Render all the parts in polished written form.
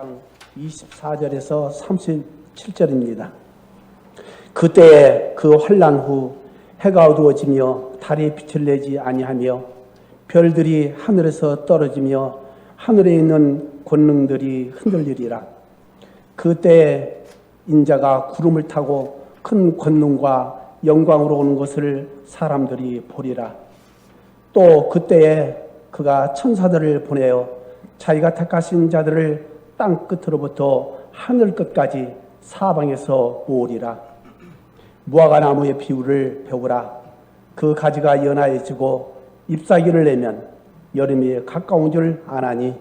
6장 24절에서 37절입니다. 그때에 그 환난 후 해가 어두워지며 달이 빛을 내지 아니하며 별들이 하늘에서 떨어지며 하늘에 있는 권능들이 흔들리리라. 그때에 인자가 구름을 타고 큰 권능과 영광으로 오는 것을 사람들이 보리라. 또 그때에 그가 천사들을 보내어 자기가 택하신 자들을 땅 끝으로부터 하늘 끝까지 사방에서 모으리라. 무화과 나무의 비유를 배우라. 그 가지가 연하여지고 잎사귀를 내면 여름이 가까운 줄 아나니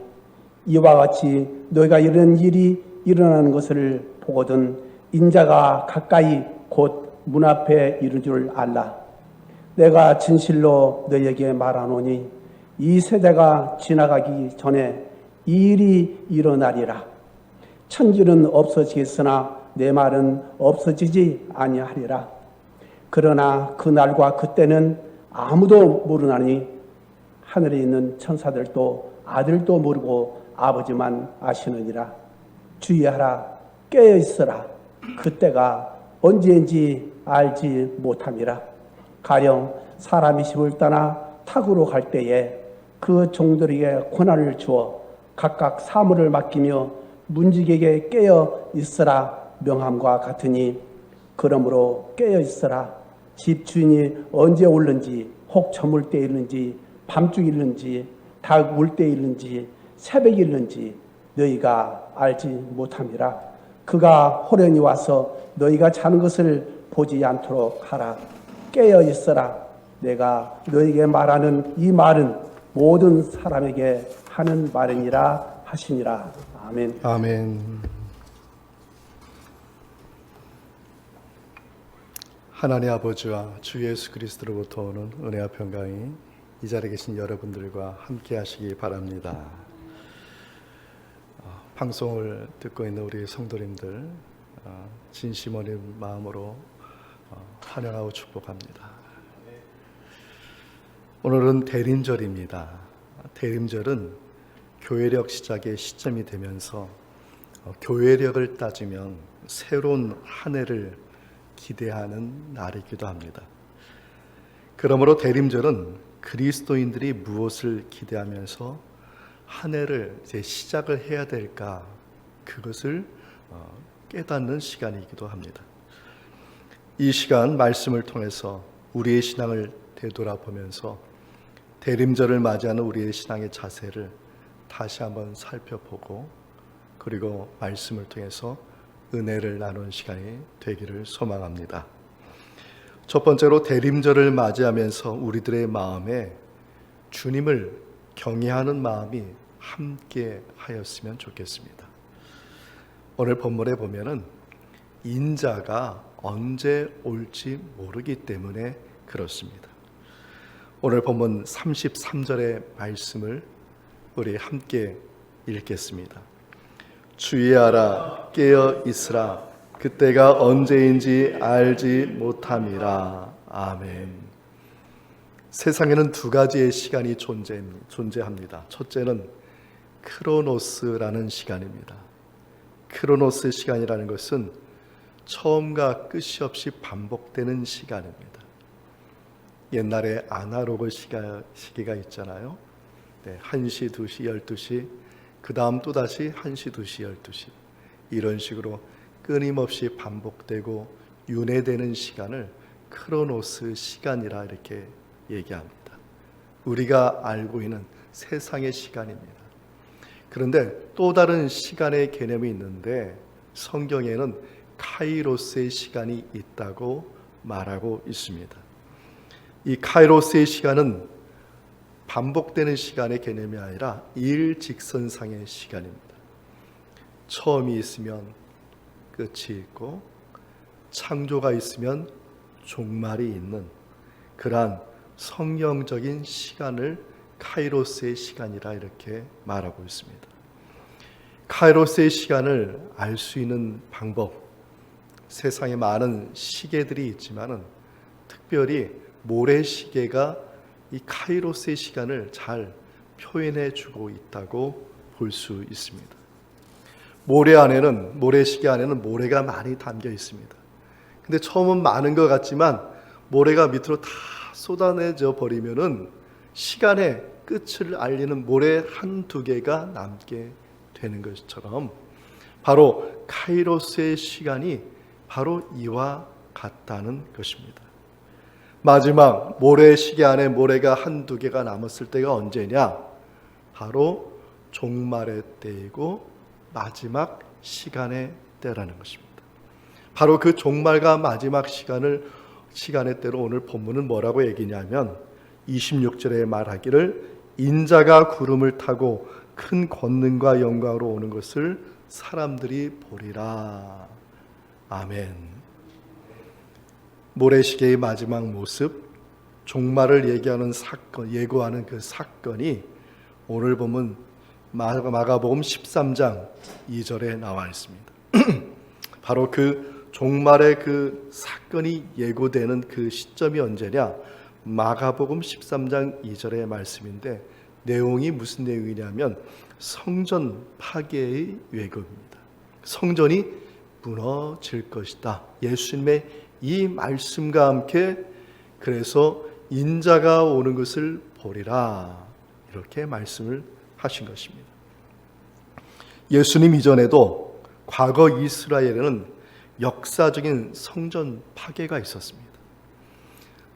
이와 같이 너희가 이런 일이 일어나는 것을 보거든 인자가 가까이 곧 문 앞에 이른 줄 알라. 내가 진실로 너희에게 말하노니 이 세대가 지나가기 전에 이 일이 일어나리라. 천지는 없어지겠으나 내 말은 없어지지 아니하리라. 그러나 그 날과 그때는 아무도 모르나니 하늘에 있는 천사들도 아들도 모르고 아버지만 아시느니라. 주의하라. 깨어 있으라. 그때가 언제인지 알지 못함이라. 가령 사람이 집을 떠나 탁으로 갈 때에 그 종들에게 권한을 주어 각각 사물을 맡기며 문지기에게 깨어 있으라 명함과 같으니 그러므로 깨어 있으라. 집 주인이 언제 올는지 혹 저물 때 있는지 밤중에 있는지 닭 울 때 있는지 새벽에 있는지 너희가 알지 못함이라. 그가 호련히 와서 너희가 자는 것을 보지 않도록 하라. 깨어 있어라. 내가 너희에게 말하는 이 말은 모든 사람에게 하는 말이니라 하시니라. 아멘. 아멘. 하나님 아버지와 주 예수 그리스도로부터 오는 은혜와 평강이 이 자리에 계신 여러분들과 함께 하시기 바랍니다. 방송을 듣고 있는 우리 성도님들 진심 어린 마음으로 환영하고 축복합니다. 오늘은 대림절입니다. 대림절은 교회력 시작의 시점이 되면서 교회력을 따지면 새로운 한 해를 기대하는 날이기도 합니다. 그러므로 대림절은 그리스도인들이 무엇을 기대하면서 한 해를 이제 시작을 해야 될까, 그것을 깨닫는 시간이기도 합니다. 이 시간 말씀을 통해서 우리의 신앙을 되돌아보면서 대림절을 맞이하는 우리의 신앙의 자세를 다시 한번 살펴보고, 그리고 말씀을 통해서 은혜를 나누는 시간이 되기를 소망합니다. 첫 번째로 대림절을 맞이하면서 우리들의 마음에 주님을 경외하는 마음이 함께 하였으면 좋겠습니다. 오늘 본문에 보면은 인자가 언제 올지 모르기 때문에 그렇습니다. 오늘 본문 33절의 말씀을 우리 함께 읽겠습니다. 주의하라. 깨어 있으라. 그때가 언제인지 알지 못함이라. 아멘. 세상에는 두 가지의 시간이 존재합니다. 첫째는 크로노스라는 시간입니다. 크로노스 시간이라는 것은 처음과 끝이 없이 반복되는 시간입니다. 옛날에 아날로그 시계가 있잖아요. 1시, 2시, 12시, 그 다음 또다시 1시, 2시, 12시, 이런 식으로 끊임없이 반복되고 윤회되는 시간을 크로노스 시간이라 이렇게 얘기합니다. 우리가 알고 있는 세상의 시간입니다. 그런데 또 다른 시간의 개념이 있는데 성경에는 카이로스의 시간이 있다고 말하고 있습니다. 이 카이로스의 시간은 반복되는 시간의 개념이 아니라 일직선상의 시간입니다. 처음이 있으면 끝이 있고 창조가 있으면 종말이 있는 그러한 성경적인 시간을 카이로스의 시간이라 이렇게 말하고 있습니다. 카이로스의 시간을 알 수 있는 방법, 세상에 많은 시계들이 있지만은 특별히 모래시계가 이 카이로스의 시간을 잘 표현해 주고 있다고 볼 수 있습니다. 모래시계 안에는 모래가 많이 담겨 있습니다. 근데 처음은 많은 것 같지만 모래가 밑으로 다 쏟아내져 버리면은 시간의 끝을 알리는 모래 한두 개가 남게 되는 것처럼 바로 카이로스의 시간이 바로 이와 같다는 것입니다. 마지막 모래시계 안에 모래가 한두 개가 남았을 때가 언제냐? 바로 종말의 때이고 마지막 시간의 때라는 것입니다. 바로 그 종말과 마지막 시간의 때로 오늘 본문은 뭐라고 얘기냐면 26절에 말하기를 인자가 구름을 타고 큰 권능과 영광으로 오는 것을 사람들이 보리라. 아멘. 모래시계의 마지막 모습, 종말을 예고하는 그 사건이 오늘 보면 마가복음 13장 2절에 나와 있습니다. 바로 그 종말의 그 사건이 예고되는 그 시점이 언제냐? 마가복음 13장 2절의 말씀인데 내용이 무슨 내용이냐면 성전 파괴의 예고입니다. 성전이 무너질 것이다. 예수님의 이 말씀과 함께 그래서 인자가 오는 것을 보리라 이렇게 말씀을 하신 것입니다. 예수님 이전에도 과거 이스라엘에는 역사적인 성전 파괴가 있었습니다.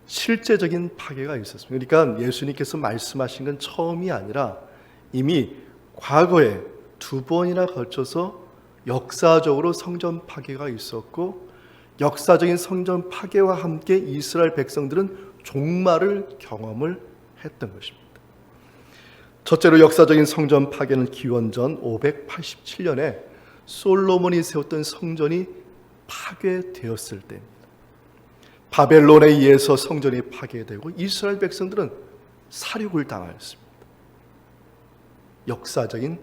실제적인 파괴가 있었습니다. 그러니까 예수님께서 말씀하신 건 처음이 아니라 이미 과거에 2번이나 걸쳐서 역사적으로 성전 파괴가 있었고 역사적인 성전 파괴와 함께 이스라엘 백성들은 종말을 경험을 했던 것입니다. 첫째로 역사적인 성전 파괴는 기원전 587년에 솔로몬이 세웠던 성전이 파괴되었을 때입니다. 바벨론에 의해서 성전이 파괴되고 이스라엘 백성들은 살육을 당하였습니다. 역사적인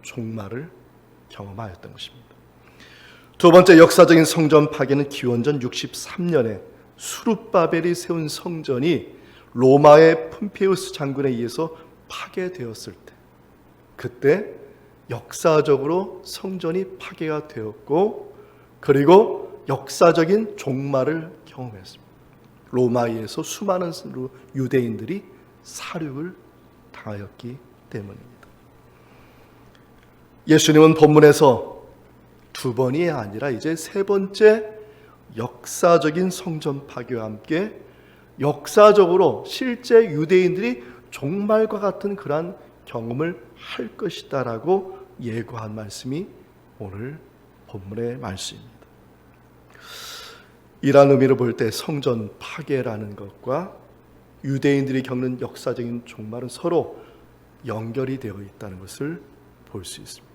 종말을 경험하였던 것입니다. 두 번째 역사적인 성전 파괴는 기원전 63년에 수룹바벨이 세운 성전이 로마의 폼페이우스 장군에 의해서 파괴되었을 때 그때 역사적으로 성전이 파괴가 되었고 그리고 역사적인 종말을 경험했습니다. 로마에서 수많은 유대인들이 살육을 당하였기 때문입니다. 예수님은 본문에서 2번이 아니라 이제 3번째 역사적인 성전 파괴와 함께 역사적으로 실제 유대인들이 종말과 같은 그러한 경험을 할 것이다라고 예고한 말씀이 오늘 본문의 말씀입니다. 이러한 의미로 볼 때 성전 파괴라는 것과 유대인들이 겪는 역사적인 종말은 서로 연결이 되어 있다는 것을 볼 수 있습니다.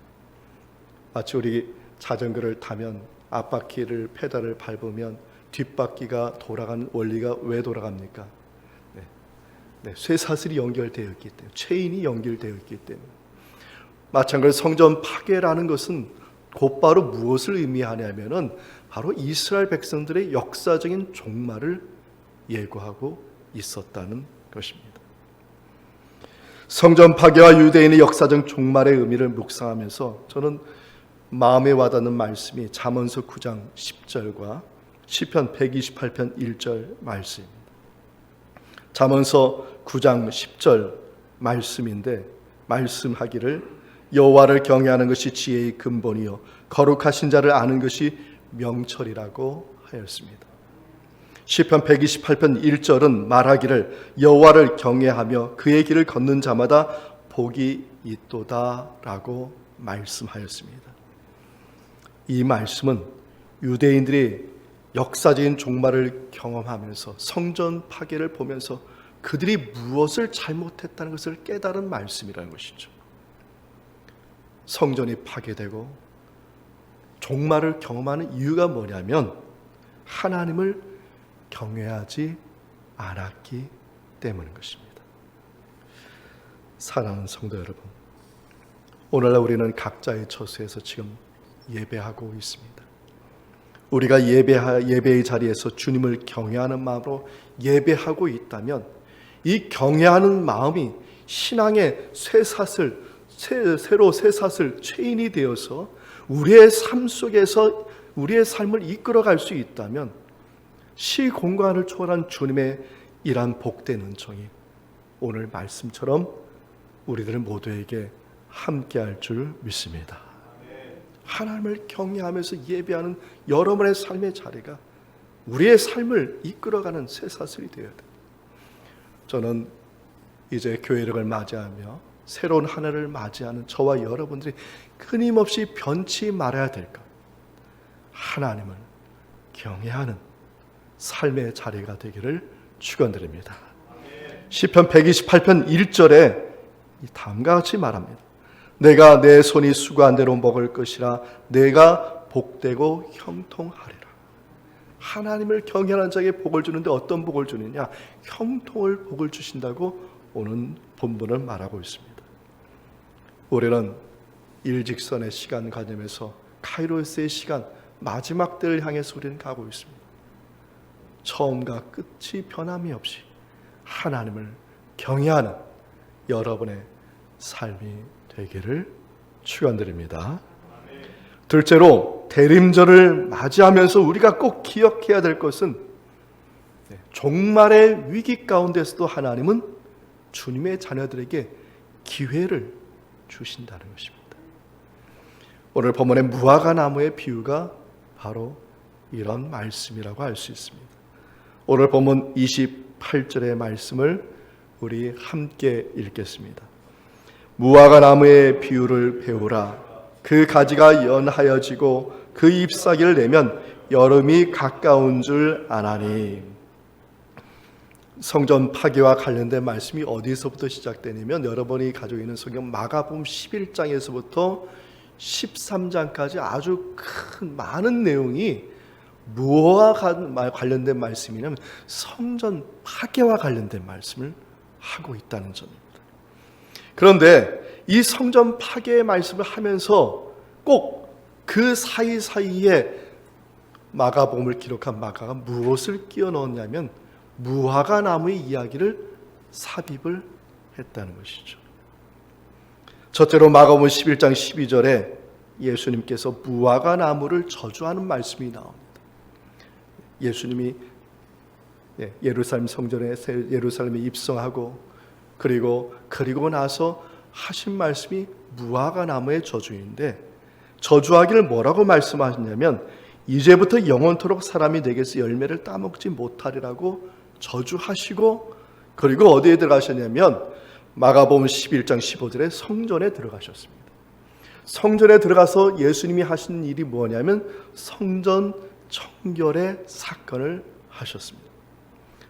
마치 우리 자전거를 타면 앞바퀴를 페달을 밟으면 뒷바퀴가 돌아가는 원리가 왜 돌아갑니까? 쇠사슬이 연결되어 있기 때문에 체인이 연결되어 있기 때문에 마찬가지로 성전 파괴라는 것은 곧바로 무엇을 의미하냐면은 바로 이스라엘 백성들의 역사적인 종말을 예고하고 있었다는 것입니다. 성전 파괴와 유대인의 역사적 종말의 의미를 묵상하면서 저는 마음에 와닿는 말씀이 잠언서 9장 10절과 시편 128편 1절 말씀입니다. 잠언서 9장 10절 말씀인데 말씀하기를 여호와를 경외하는 것이 지혜의 근본이요 거룩하신 자를 아는 것이 명철이라고 하였습니다. 시편 128편 1절은 말하기를 여호와를 경외하며 그의 길을 걷는 자마다 복이 있도다라고 말씀하였습니다. 이 말씀은 유대인들이 역사적인 종말을 경험하면서 성전 파괴를 보면서 그들이 무엇을 잘못했다는 것을 깨달은 말씀이라는 것이죠. 성전이 파괴되고 종말을 경험하는 이유가 뭐냐면 하나님을 경외하지 않았기 때문인 것입니다. 사랑하는 성도 여러분, 오늘날 우리는 각자의 처소에서 지금 예배하고 있습니다. 우리가 예배의 자리에서 주님을 경외하는 마음으로 예배하고 있다면 이 경외하는 마음이 신앙의 쇠사슬, 새로 새사슬 체인이 되어서 우리의 삶 속에서 우리의 삶을 이끌어갈 수 있다면 시공간을 초월한 주님의 이러한 복된 은총이 오늘 말씀처럼 우리들 모두에게 함께할 줄 믿습니다. 하나님을 경외하면서 예배하는 여러분의 삶의 자리가 우리의 삶을 이끌어가는 새사슬이 되어야 돼요. 저는 이제 교회력을 맞이하며 새로운 한 해를 맞이하는 저와 여러분들이 끊임없이 변치 말아야 될 것, 하나님을 경외하는 삶의 자리가 되기를 축원드립니다. 시편 128편 1절에 다음과 같이 말합니다. 내가 내 손이 수고한 대로 먹을 것이라 내가 복되고 형통하리라. 하나님을 경외하는 자에게 복을 주는데 어떤 복을 주느냐? 형통을 복을 주신다고 오늘 본문은 말하고 있습니다. 올해는 일직선의 시간 가념에서 카이로스의 시간 마지막 때를 향해서 우리는 가고 있습니다. 처음과 끝이 변함이 없이 하나님을 경외하는 여러분의 삶이 되기를 축원드립니다. 둘째로 대림절을 맞이하면서 우리가 꼭 기억해야 될 것은 종말의 위기 가운데서도 하나님은 주님의 자녀들에게 기회를 주신다는 것입니다. 오늘 본문의 무화과 나무의 비유가 바로 이런 말씀이라고 할 수 있습니다. 오늘 본문 28절의 말씀을 우리 함께 읽겠습니다. 무화과 나무의 비유를 배우라. 그 가지가 연하여지고 그 잎사귀를 내면 여름이 가까운 줄 아나니. 성전 파괴와 관련된 말씀이 어디서부터 시작되냐면 여러분이 가지고 있는 성경 마가복음 11장에서부터 13장까지 아주 큰 많은 내용이 무엇과 관련된 말씀이냐면 성전 파괴와 관련된 말씀을 하고 있다는 점입니다. 그런데 이 성전 파괴의 말씀을 하면서 꼭 그 사이사이에 마가복음을 기록한 마가가 무엇을 끼워 넣었냐면 무화과 나무의 이야기를 삽입을 했다는 것이죠. 첫째로 마가복음 11장 12절에 예수님께서 무화과 나무를 저주하는 말씀이 나옵니다. 예수님이 예루살렘 성전에 예루살렘에 입성하고 그리고 나서 하신 말씀이 무화과 나무의 저주인데 저주하기를 뭐라고 말씀하셨냐면 이제부터 영원토록 사람이 내게서 열매를 따먹지 못하리라고 저주하시고 그리고 어디에 들어가셨냐면 마가복음 11장 15절에 성전에 들어가셨습니다. 성전에 들어가서 예수님이 하신 일이 뭐냐면 성전 청결의 사건을 하셨습니다.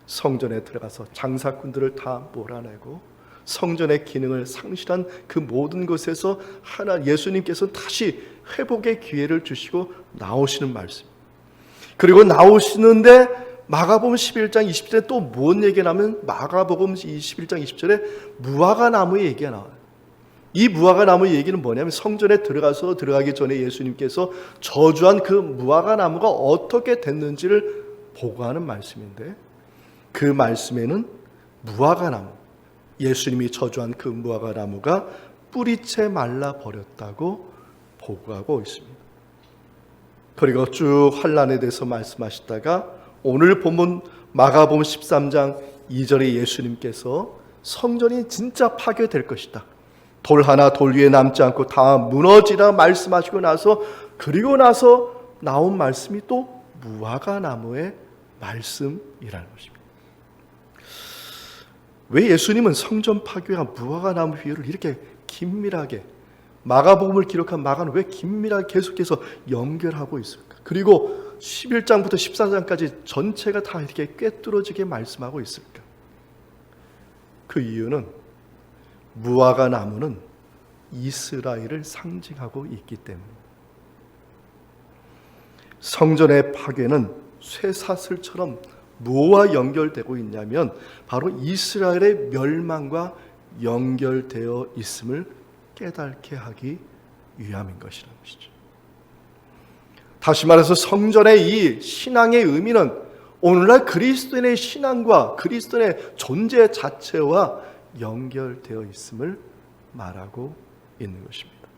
성전에 들어가서 장사꾼들을 다 몰아내고 성전의 기능을 상실한 그 모든 것에서 예수님께서 다시 회복의 기회를 주시고 나오시는 말씀. 그리고 나오시는데 마가복음 11장 20절에 또 뭔 얘기가 나오면 마가복음 21장 20절에 무화과 나무의 얘기가 나와요. 이 무화과 나무의 얘기는 뭐냐면 성전에 들어가기 전에 예수님께서 저주한 그 무화과 나무가 어떻게 됐는지를 보고하는 말씀인데 그 말씀에는 무화과 나무, 예수님이 저주한 그 무화과 나무가 뿌리채 말라 버렸다고 보고하고 있습니다. 그리고 쭉 환란에 대해서 말씀하시다가 오늘 본문 마가복음 13장 2절에 예수님께서 성전이 진짜 파괴될 것이다. 돌 하나 돌 위에 남지 않고 다 무너지라 말씀하시고 나서 그리고 나서 나온 말씀이 또 무화과 나무의 말씀이라는 것입니다. 왜 예수님은 성전 파괴와 무화과 나무 비유를 이렇게 긴밀하게 마가복음을 기록한 마가는 왜 긴밀하게 계속해서 연결하고 있을까? 그리고 11장부터 14장까지 전체가 다 이렇게 꿰뚫어지게 말씀하고 있을까? 그 이유는 무화과 나무는 이스라엘을 상징하고 있기 때문입니다. 성전의 파괴는 쇠사슬처럼 무엇과 연결되고 있냐면 바로 이스라엘의 멸망과 연결되어 있음을 깨닫게 하기 위함인 것이라는 것이죠. 다시 말해서 성전의 이 신앙의 의미는 오늘날 그리스도인의 신앙과 그리스도인의 존재 자체와 연결되어 있음을 말하고 있는 것입니다.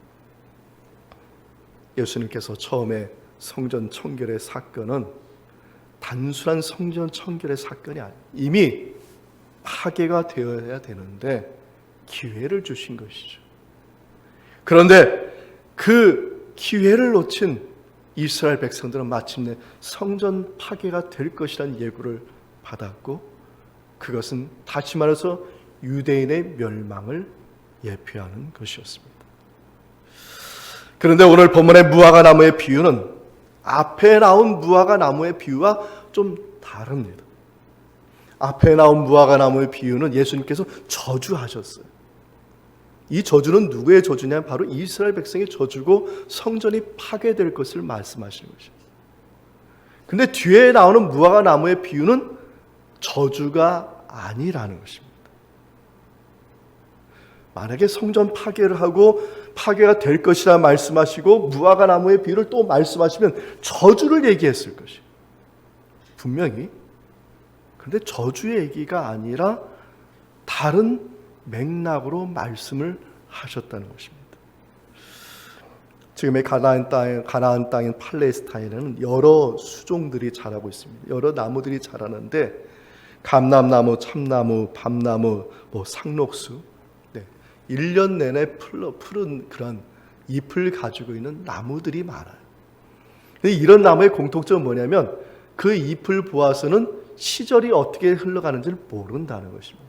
예수님께서 처음에 성전 청결의 사건은 단순한 성전 청결의 사건이 아니에요. 이미 파괴가 되어야 되는데 기회를 주신 것이죠. 그런데 그 기회를 놓친 이스라엘 백성들은 마침내 성전 파괴가 될 것이라는 예고를 받았고, 그것은 다시 말해서 유대인의 멸망을 예표하는 것이었습니다. 그런데 오늘 본문의 무화과 나무의 비유는 앞에 나온 무화과 나무의 비유와 좀 다릅니다. 앞에 나온 무화과 나무의 비유는 예수님께서 저주하셨어요. 이 저주는 누구의 저주냐면 바로 이스라엘 백성의 저주고 성전이 파괴될 것을 말씀하시는 것입니다. 근데 뒤에 나오는 무화과 나무의 비유는 저주가 아니라는 것입니다. 만약에 성전 파괴를 하고 파괴가 될 것이라 말씀하시고 무화과 나무의 비유를 또 말씀하시면 저주를 얘기했을 것이에요. 분명히. 그런데 저주의 얘기가 아니라 다른 맥락으로 말씀을 하셨다는 것입니다. 지금의 가나안 땅인 팔레스타인에는 여러 수종들이 자라고 있습니다. 여러 나무들이 자라는데 감람나무, 참나무, 밤나무, 상록수, 1년 내내 푸른 그런 잎을 가지고 있는 나무들이 많아요. 근데 이런 나무의 공통점은 뭐냐면 그 잎을 보아서는 시절이 어떻게 흘러가는지를 모른다는 것입니다.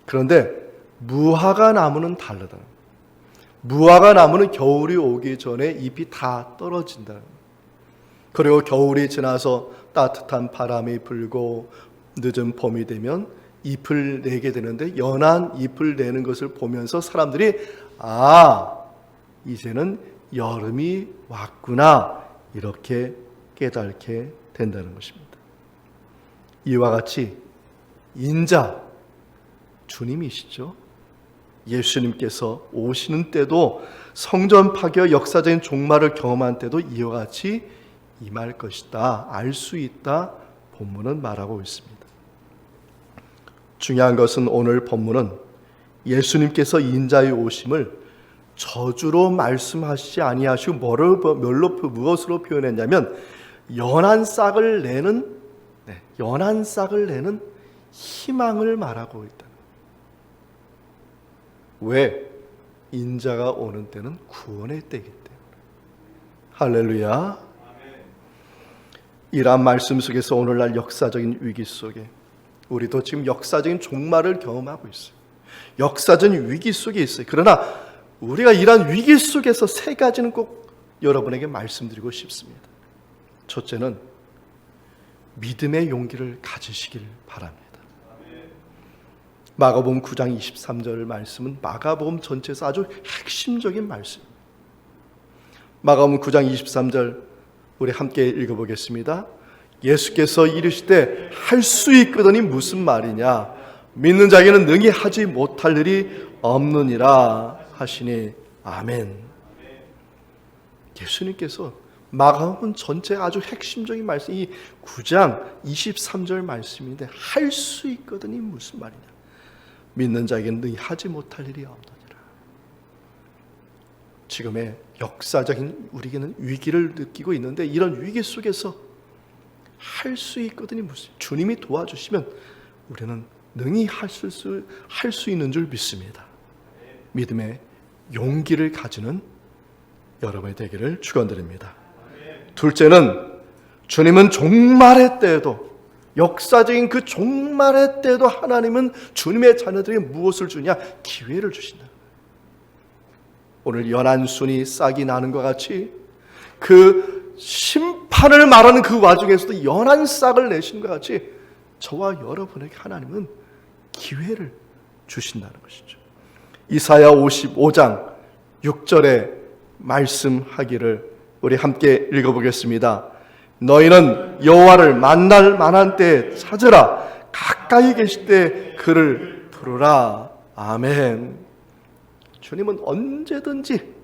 그런데 무화과 나무는 다르다. 무화과 나무는 겨울이 오기 전에 잎이 다 떨어진다. 그리고 겨울이 지나서 따뜻한 바람이 불고 늦은 봄이 되면 잎을 내게 되는데, 연한 잎을 내는 것을 보면서 사람들이 이제는 여름이 왔구나, 이렇게 깨닫게 된다는 것입니다. 이와 같이 인자 주님이시죠. 예수님께서 오시는 때도 성전 파괴와 역사적인 종말을 경험한 때도 이와 같이 임할 것이다, 알 수 있다, 본문은 말하고 있습니다. 중요한 것은 오늘 본문은 예수님께서 인자의 오심을 저주로 말씀하시지 아니하시고 무엇으로 표현했냐면 연한 싹을 내는 희망을 말하고 있다. 왜? 인자가 오는 때는 구원의 때이기 때문에. 할렐루야. 이러한 말씀 속에서 오늘날 역사적인 위기 속에 우리도 지금 역사적인 종말을 경험하고 있어요. 역사적인 위기 속에 있어요. 그러나 우리가 이러한 위기 속에서 세 가지는 꼭 여러분에게 말씀드리고 싶습니다. 첫째는 믿음의 용기를 가지시길 바랍니다. 마가복음 9장 23절 말씀은 마가복음 전체에서 아주 핵심적인 말씀입니다. 마가복음 9장 23절 우리 함께 읽어보겠습니다. 예수께서 이르시되 할 수 있거든이 무슨 말이냐, 믿는 자에게는 능히 하지 못할 일이 없느니라 하시니 아멘. 예수님께서 마가복음 전체 아주 핵심적인 말씀, 이 9장 23절 말씀인데 할 수 있거든이 무슨 말이냐, 믿는 자에게는 능히 하지 못할 일이 없느니라. 지금의 역사적인 우리에게는 위기를 느끼고 있는데 이런 위기 속에서 할 수 있거든이 무슨, 주님이 도와주시면 우리는 능히 할 수 있는 줄 믿습니다. 믿음의 용기를 가지는 여러분이 되기를 축원드립니다. 둘째는 주님은 종말의 때에도, 역사적인 그 종말의 때에도 하나님은 주님의 자녀들에게 무엇을 주냐? 기회를 주신다. 오늘 연한 순이 싹이 나는 것 같이 그 심판을 말하는 그 와중에서도 연한 싹을 내신 것 같이 저와 여러분에게 하나님은 기회를 주신다는 것이죠. 이사야 55장 6절에 말씀하기를 우리 함께 읽어보겠습니다. 너희는 여호와를 만날 만한 때에 찾으라, 가까이 계실 때 그를 부르라. 아멘. 주님은 언제든지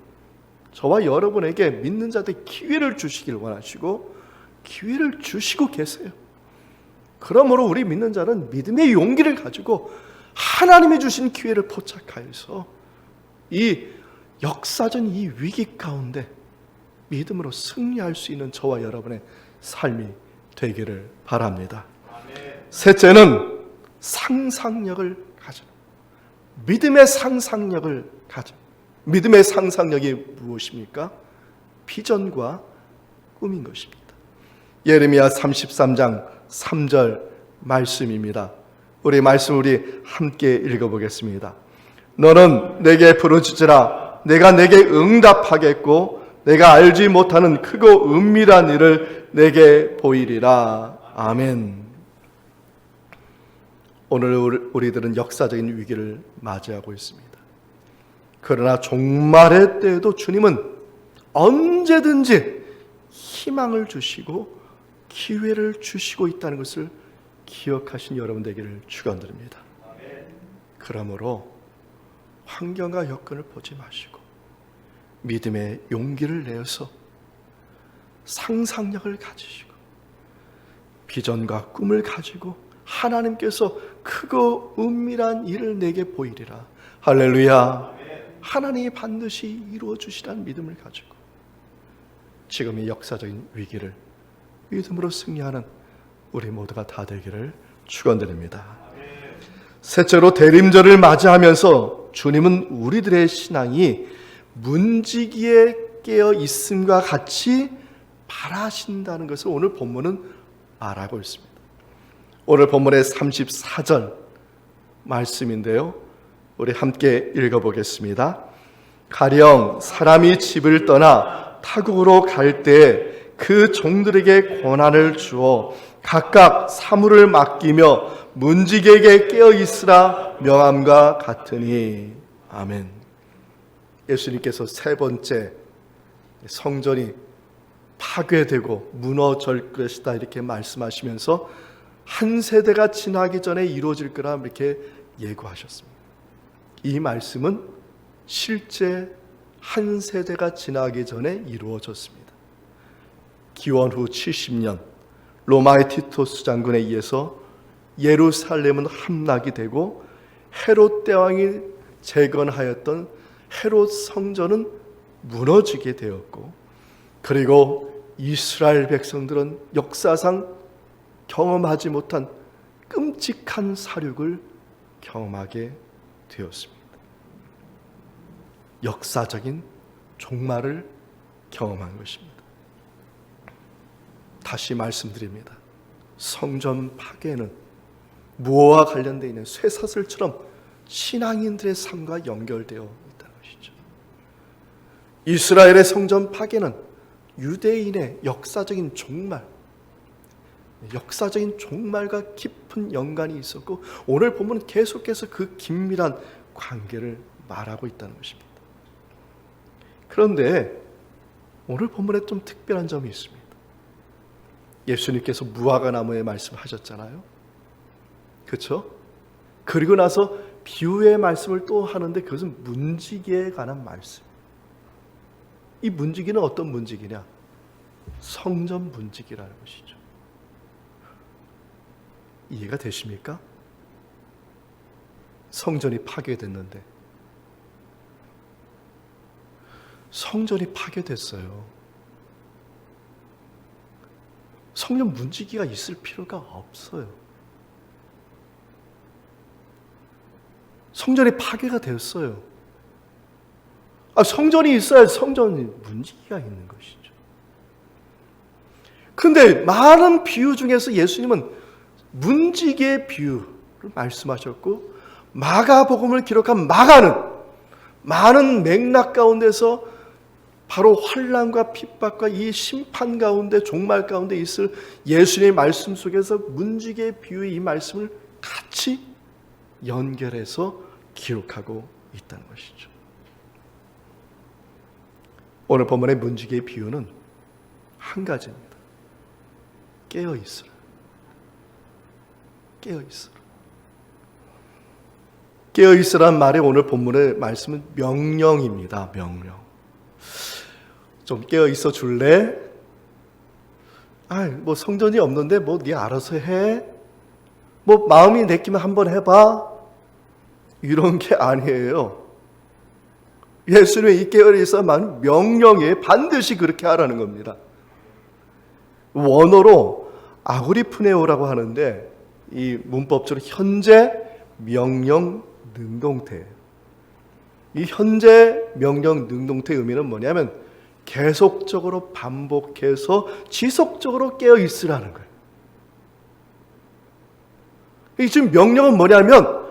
저와 여러분에게 믿는 자들 기회를 주시길 원하시고 기회를 주시고 계세요. 그러므로 우리 믿는 자는 믿음의 용기를 가지고 하나님이 주신 기회를 포착하여서 이 역사적인 이 위기 가운데 믿음으로 승리할 수 있는 저와 여러분의 삶이 되기를 바랍니다. 셋째는 상상력을 가져. 믿음의 상상력을 가져. 믿음의 상상력이 무엇입니까? 비전과 꿈인 것입니다. 예레미야 33장 3절 말씀입니다. 우리 함께 읽어보겠습니다. 너는 내게 부르짖으라. 내가 내게 응답하겠고 내가 알지 못하는 크고 은밀한 일을 내게 보이리라. 아멘. 오늘 우리들은 역사적인 위기를 맞이하고 있습니다. 그러나 종말의 때에도 주님은 언제든지 희망을 주시고 기회를 주시고 있다는 것을 기억하신 여러분 되기를 축원드립니다. 그러므로 환경과 여건을 보지 마시고 믿음의 용기를 내어서 상상력을 가지시고 비전과 꿈을 가지고 하나님께서 크고 은밀한 일을 내게 보이리라. 할렐루야. 하나님이 반드시 이루어 주시라는 믿음을 가지고 지금의 역사적인 위기를 믿음으로 승리하는 우리 모두가 다 되기를 축원드립니다. 셋째로 대림절을 맞이하면서 주님은 우리들의 신앙이 문지기에 깨어 있음과 같이 바라신다는 것을 오늘 본문은 말하고 있습니다. 오늘 본문의 34절 말씀인데요. 우리 함께 읽어보겠습니다. 가령 사람이 집을 떠나 타국으로 갈 때에 그 종들에게 권한을 주어 각각 사물을 맡기며 문지기에게 깨어 있으라 명함과 같으니. 아멘. 예수님께서 세 번째 성전이 파괴되고 무너질 것이다 이렇게 말씀하시면서 한 세대가 지나기 전에 이루어질 거라 이렇게 예고하셨습니다. 이 말씀은 실제 한 세대가 지나기 전에 이루어졌습니다. 기원 후 70년 로마의 티토스 장군에 의해서 예루살렘은 함락이 되고 헤롯 대왕이 재건하였던 헤롯 성전은 무너지게 되었고, 그리고 이스라엘 백성들은 역사상 경험하지 못한 끔찍한 사륙을 경험하게 되었습니다. 역사적인 종말을 경험한 것입니다. 다시 말씀드립니다. 성전 파괴는 무엇과 관련되어 있는 쇠사슬처럼 신앙인들의 삶과 연결되어 있다는 것이죠. 이스라엘의 성전 파괴는 유대인의 역사적인 종말과 깊은 연관이 있었고, 오늘 본문은 계속해서 그 긴밀한 관계를 말하고 있다는 것입니다. 그런데 오늘 본문에 좀 특별한 점이 있습니다. 예수님께서 무화과 나무의 말씀하셨잖아요. 그렇죠? 그리고 나서 비유의 말씀을 또 하는데 그것은 문지기에 관한 말씀. 이 문지기는 어떤 문지기냐? 성전 문지기라는 것이죠. 이해가 되십니까? 성전이 파괴됐는데, 성전이 파괴됐어요. 성전 문지기가 있을 필요가 없어요. 성전이 파괴가 되었어요. 성전이 있어야 성전이 문지기가 있는 것이죠. 그런데 많은 비유 중에서 예수님은 문지기의 비유를 말씀하셨고, 마가복음을 기록한 마가는 많은 맥락 가운데서 바로 환난과 핍박과 이 심판 가운데, 종말 가운데 있을 예수님의 말씀 속에서 문지기의 비유의 이 말씀을 같이 연결해서 기록하고 있다는 것이죠. 오늘 본문의 문지기의 비유는 한 가지입니다. 깨어 있으라. 깨어 있으라. 깨어 있으라는 말이 오늘 본문의 말씀은 명령입니다. 명령. 좀 깨어 있어 줄래? 뭐 성전이 없는데 뭐 네 알아서 해. 뭐 마음이 내키면 한번 해봐. 이런 게 아니에요. 예수님의 이 깨어있어만 명령에 반드시 그렇게 하라는 겁니다. 원어로 아구리프네오라고 하는데 이 문법적으로 현재 명령 능동태. 이 현재 명령 능동태의 의미는 뭐냐면 계속적으로 반복해서 지속적으로 깨어 있으라는 거예요. 이 지금 명령은 뭐냐면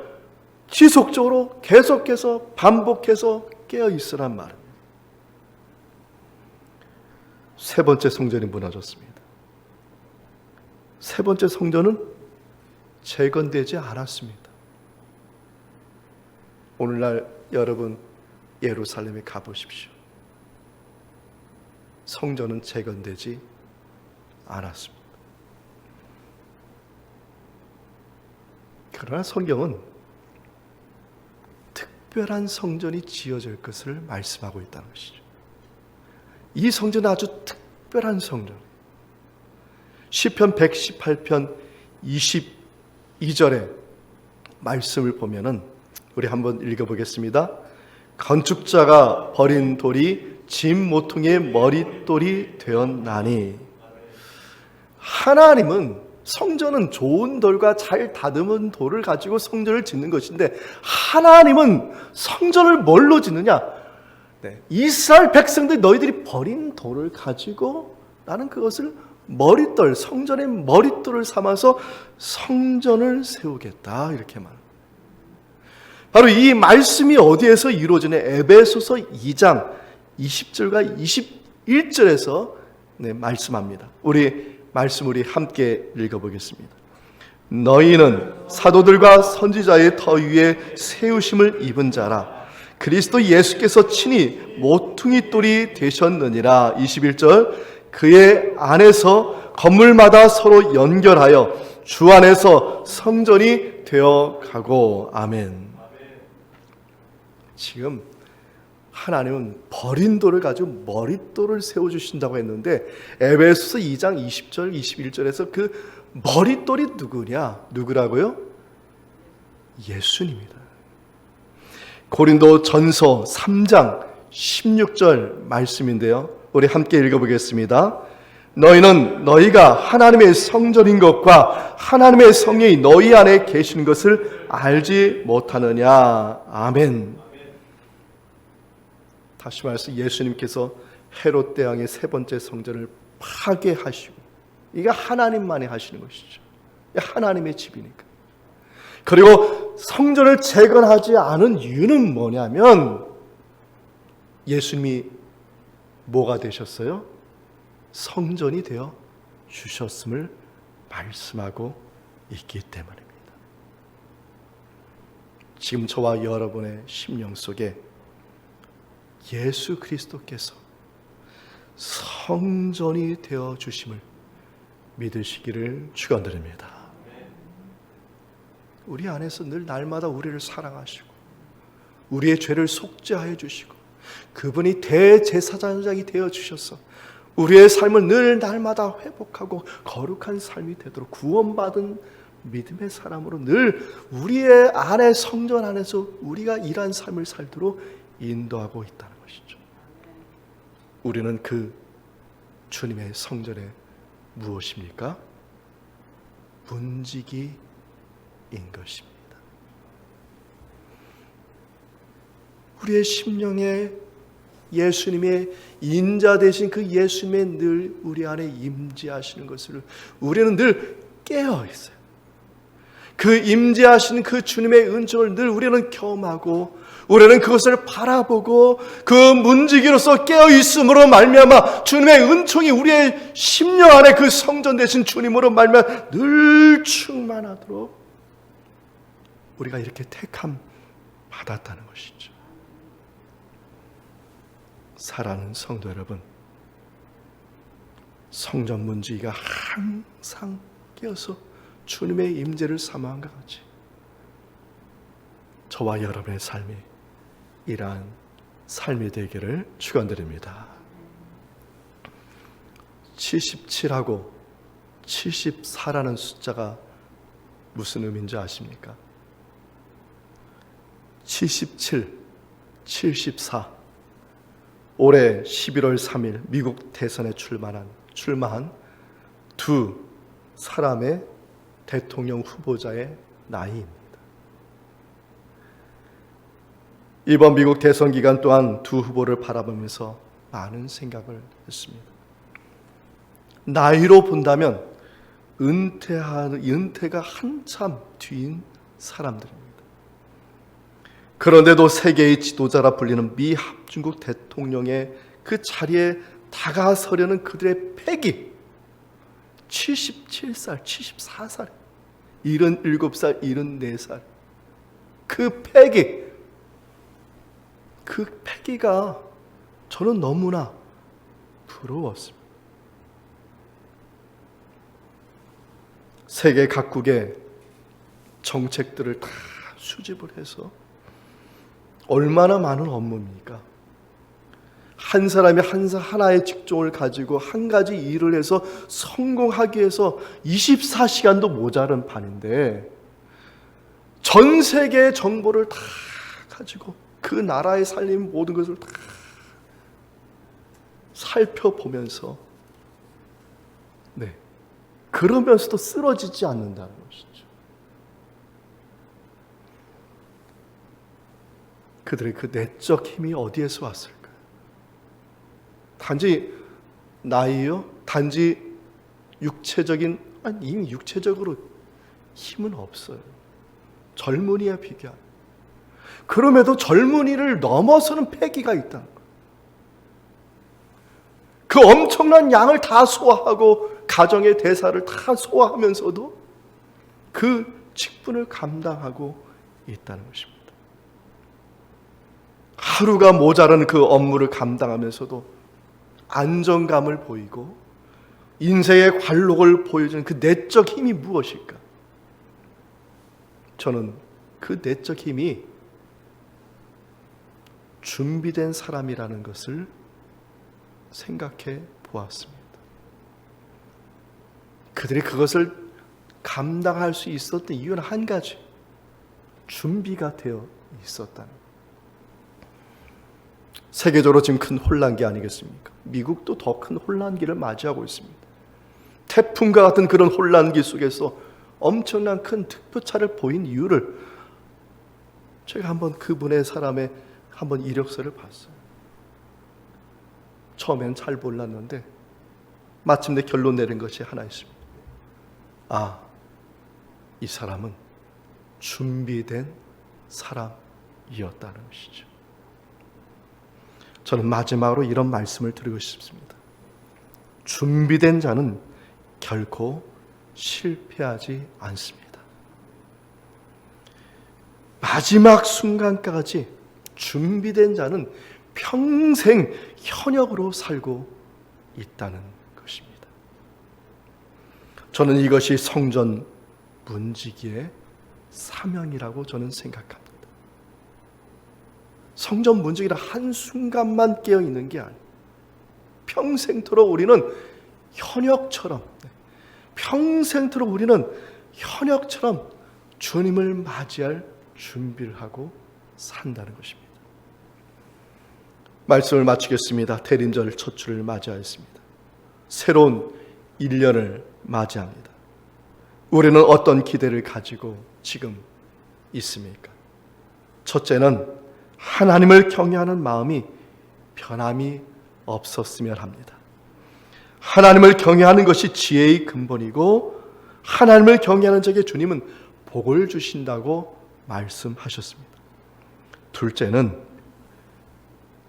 지속적으로 계속해서 반복해서 깨어 있으란 말입니다. 세 번째 성전이 무너졌습니다. 세 번째 성전은 재건되지 않았습니다. 오늘날 여러분 예루살렘에 가보십시오. 성전은 재건되지 않았습니다. 그러나 성경은 특별한 성전이 지어질 것을 말씀하고 있다는 것이죠. 이 성전은 아주 특별한 성전. 시편 118편 22절의 말씀을 보면은 우리 한번 읽어보겠습니다. 건축자가 버린 돌이 짐 모퉁이의 머릿돌이 되었나니. 하나님은 성전은 좋은 돌과 잘 다듬은 돌을 가지고 성전을 짓는 것인데 하나님은 성전을 뭘로 짓느냐? 이스라엘 백성들 너희들이 버린 돌을 가지고 나는 그것을 머릿돌, 성전의 머릿돌을 삼아서 성전을 세우겠다 이렇게 말합니다. 바로 이 말씀이 어디에서 이루어지냐? 에베소서 2장 20절과 21절에서 말씀합니다. 우리 함께 읽어보겠습니다. 너희는 사도들과 선지자의 터 위에 세우심을 입은 자라. 그리스도 예수께서 친히 모퉁이 돌이 되셨느니라. 21절 그의 안에서 건물마다 서로 연결하여 주 안에서 성전이 되어가고. 아멘. 지금 하나님은 버린 돌을 가지고 머릿돌을 세워주신다고 했는데 에베소서 2장 20절 21절에서 그 머릿돌이 누구라고요? 예수님입니다. 고린도 전서 3장 16절 말씀인데요, 우리 함께 읽어보겠습니다. 너희는 너희가 하나님의 성전인 것과 하나님의 성령이 너희 안에 계시는 것을 알지 못하느냐. 아멘. 다시 말해서 예수님께서 헤롯 대왕의 세 번째 성전을 파괴하시고, 이게 하나님만이 하시는 것이죠. 하나님의 집이니까. 그리고 성전을 재건하지 않은 이유는 뭐냐면 예수님이 뭐가 되셨어요? 성전이 되어 주셨음을 말씀하고 있기 때문입니다. 지금 저와 여러분의 심령 속에 예수 그리스도께서 성전이 되어 주심을 믿으시기를 축원드립니다. 우리 안에서 늘 날마다 우리를 사랑하시고 우리의 죄를 속죄하여 주시고 그분이 대제사장이 되어 주셔서 우리의 삶을 늘 날마다 회복하고 거룩한 삶이 되도록 구원받은 믿음의 사람으로 늘 우리의 안에 성전 안에서 우리가 이러한 삶을 살도록 인도하고 있다는 것이죠. 우리는 그 주님의 성전에 무엇입니까? 문지기인 것입니다. 우리의 심령에 예수님의 인자 되신 그 예수님의 늘 우리 안에 임재하시는 것을 우리는 늘 깨어 있어요. 그 임재하시는 그 주님의 은총을 늘 우리는 경험하고 우리는 그것을 바라보고 그 문지기로서 깨어 있음으로 말미암아 주님의 은총이 우리의 심령 안에 그 성전 되신 주님으로 말미암아 늘 충만하도록 우리가 이렇게 택함 받았다는 것이죠. 사랑하는 성도 여러분, 성전 문지기가 항상 깨어서 주님의 임재를 사모한 것 같이 저와 여러분의 삶이 이러한 삶이 되기를 축원드립니다. 77하고 74라는 숫자가 무슨 의미인지 아십니까? 77, 74 올해 11월 3일 미국 대선에 출마한 두 사람의 대통령 후보자의 나이입니다. 이번 미국 대선 기간 또한 두 후보를 바라보면서 많은 생각을 했습니다. 나이로 본다면 은퇴가 한참 뒤인 사람들입니다. 그런데도 세계의 지도자라 불리는 미 합중국 대통령의 그 자리에 다가서려는 그들의 패기, 77살, 74살, 77살, 74살, 그 패기가 저는 너무나 부러웠습니다. 세계 각국의 정책들을 다 수집을 해서 얼마나 많은 업무입니까? 한 사람이 하나의 직종을 가지고 한 가지 일을 해서 성공하기 위해서 24시간도 모자른 판인데 전 세계의 정보를 다 가지고 그 나라에 살린 모든 것을 다 살펴보면서 그러면서도 쓰러지지 않는다는 것이죠. 그들의 그 내적 힘이 어디에서 왔을까요? 단지 나이요? 단지 이미 육체적으로 힘은 없어요. 젊은이에 비교하면. 그럼에도 젊은이를 넘어서는 패기가 있다는 거예요. 그 엄청난 양을 다 소화하고 가정의 대사를 다 소화하면서도 그 직분을 감당하고 있다는 것입니다. 하루가 모자란 그 업무를 감당하면서도 안정감을 보이고 인생의 관록을 보여주는 그 내적 힘이 무엇일까? 저는 그 내적 힘이 준비된 사람이라는 것을 생각해 보았습니다. 그들이 그것을 감당할 수 있었던 이유는 한 가지, 준비가 되어 있었다는 거예요. 세계적으로 지금 큰 혼란기 아니겠습니까? 미국도 더 큰 혼란기를 맞이하고 있습니다. 태풍과 같은 그런 혼란기 속에서 엄청난 큰 득표차를 보인 이유를 제가 한번 그분의 사람의 한번 이력서를 봤어요. 처음엔 잘 몰랐는데 마침내 결론 내린 것이 하나 있습니다. 이 사람은 준비된 사람이었다는 것이죠. 저는 마지막으로 이런 말씀을 드리고 싶습니다. 준비된 자는 결코 실패하지 않습니다. 마지막 순간까지 준비된 자는 평생 현역으로 살고 있다는 것입니다. 저는 이것이 성전 문지기의 사명이라고 저는 생각합니다. 성전 문지기는 한순간만 깨어있는 게 아니에요. 평생토록 우리는 현역처럼 주님을 맞이할 준비를 하고 산다는 것입니다. 말씀을 마치겠습니다. 대림절 첫 주를 맞이하였습니다. 새로운 1년을 맞이합니다. 우리는 어떤 기대를 가지고 지금 있습니까? 첫째는 하나님을 경외하는 마음이 변함이 없었으면 합니다. 하나님을 경외하는 것이 지혜의 근본이고 하나님을 경외하는 자에게 주님은 복을 주신다고 말씀하셨습니다. 둘째는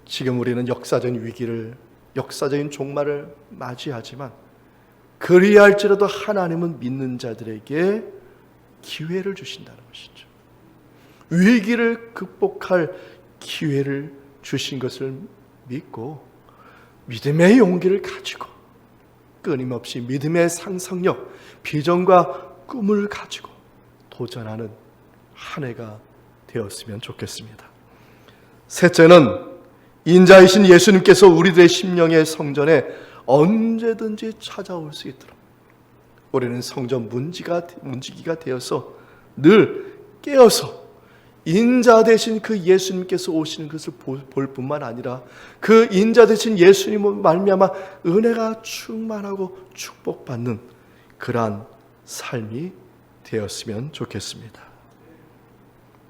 지금 우리는 역사적인 위기를, 역사적인 종말을 맞이하지만 그리할지라도 하나님은 믿는 자들에게 기회를 주신다는 것이죠. 위기를 극복할 기회를 주신 것을 믿고 믿음의 용기를 가지고 끊임없이 믿음의 상상력, 비전과 꿈을 가지고 도전하는 한 해가 되었으면 좋겠습니다. 셋째는 인자이신 예수님께서 우리들의 심령의 성전에 언제든지 찾아올 수 있도록 우리는 성전 문지기가 되어서 늘 깨어서 인자 되신 그 예수님께서 오시는 것을 볼 뿐만 아니라 그 인자 되신 예수님을 말미암아 은혜가 충만하고 축복받는 그러한 삶이 되었으면 좋겠습니다.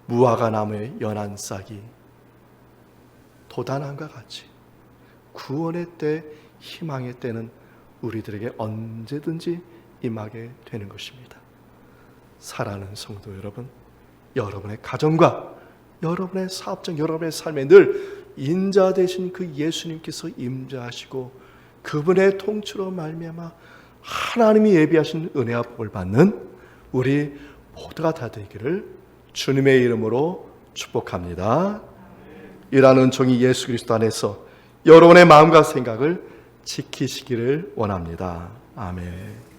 무화과 나무의 연한 싹이 도단함과 같이 구원의 때, 희망의 때는 우리들에게 언제든지 임하게 되는 것입니다. 사랑하는 성도 여러분, 여러분의 가정과 여러분의 사업장, 여러분의 삶에 늘 인자 되신 그 예수님께서 임자하시고 그분의 통치로 말미암아 하나님이 예비하신 은혜와 복을 받는 우리 모두가 다 되기를 주님의 이름으로 축복합니다. 이라는 종이 예수 그리스도 안에서 여러분의 마음과 생각을 지키시기를 원합니다. 아멘.